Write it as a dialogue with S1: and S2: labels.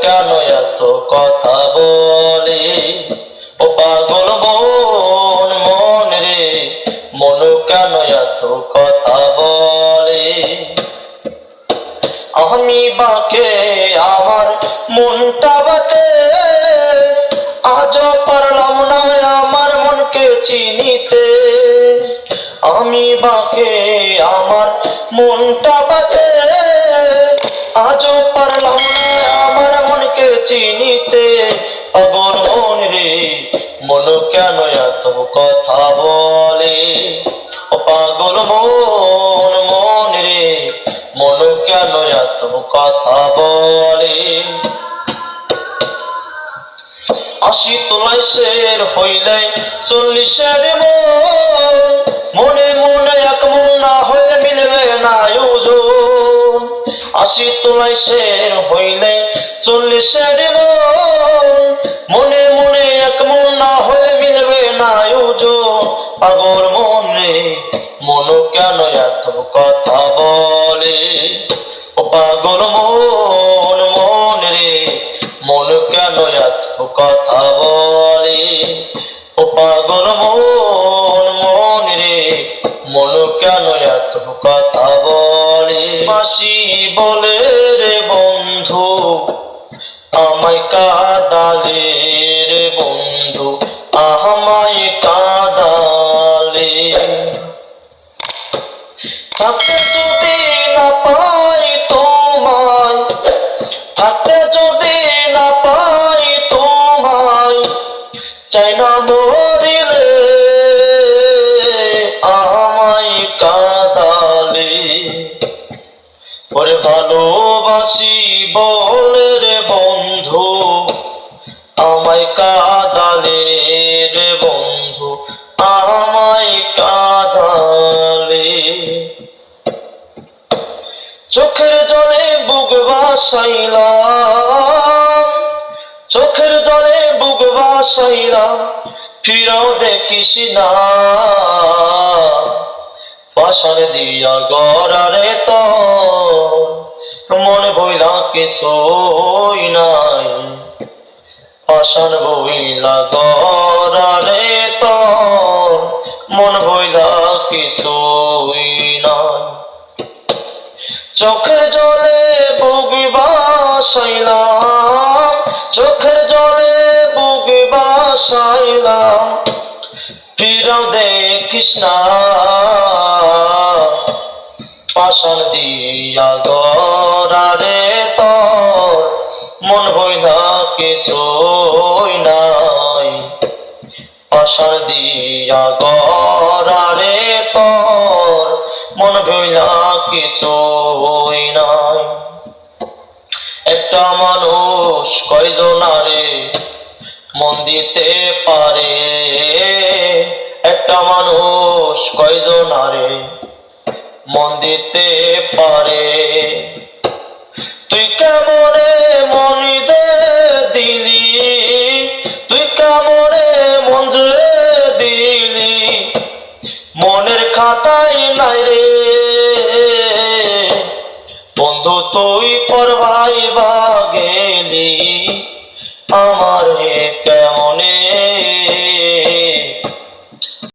S1: কেন এত কথা বলে? ও পাগল মন, মন রে, মন কেন এত কথা বলে? আমি বাকে আমার মনটা বাকে, আজও পারলাম না আমার মনকে চিনিতে। আমি বাকে আমার মনটা বাকে, আজও পারলাম না আমার মনকে চিনিতে। পাগল মন রে, মন কেন এত কথা বলে? ও পাগল মন, মন রে, মন কেন এত কথা বলে? ৮০ তোলায় শের হইলে ৪০-এর মন, মনে মনে এক মন না হয়ে মিলবে না ওজন। ৮০ তোলায় শের হইলে ৪০-এর মন, মনে মনে এক মন না হয়ে মিলবে না ওজন। পাগল মন রে, মন কেন এত কথা বলে? ও পাগল মন, মন রে, মন কেন এত কথা বলে? ও পাগল মন, মন রে, মন কেন এত কথা বলে? বাঁশি বলে রে বন্ধু, আমায় কাঁদালে রে বন্ধু, আমায় কাঁদালে। থাকতে যদি না পাই তোমায়, থাকতে যদি না পাই তোমায়, চাই না মরিলে আমায় কাঁদালে। ওরে ভালোবাসি বলে রে বন্ধু, আমায় কাঁদালে রে বন্ধু, আমায় কাঁদালে। চোখের জলে বুক ভাসাইলাম, চোখের জলে বুক ভাসাইলাম, ফিরাও দেখিস না। পাষাণ দিয়া গড়ারে তোর মন বইলা কিছুই নাই। পাষাণ বইলা গড়ারে তোর মন বইলা কিছুই নাই। চোখের জলে বুক ভাসাইলাম, চোখের জলে বুক ভাসাইলাম, ফিরাও দেখিস না। পাষাণ দিয়া গড়ারে তোর মন বইলা কিছুই নাই। পাষাণ দিয়া গড়ারে তোর মন বইলা কিছুই নাই। একটা মানুষ কয়জনারে মন দিতে পারে? একটা মানুষ কয়জনারে মন দিতে পারে? তুই কেমনে মন যে দিলি, তুই কেমনে মন যে দিলি, মনের খাতায় নাই রে বন্ধু, তুই পর ভাইবা গেলি। আমার কেমন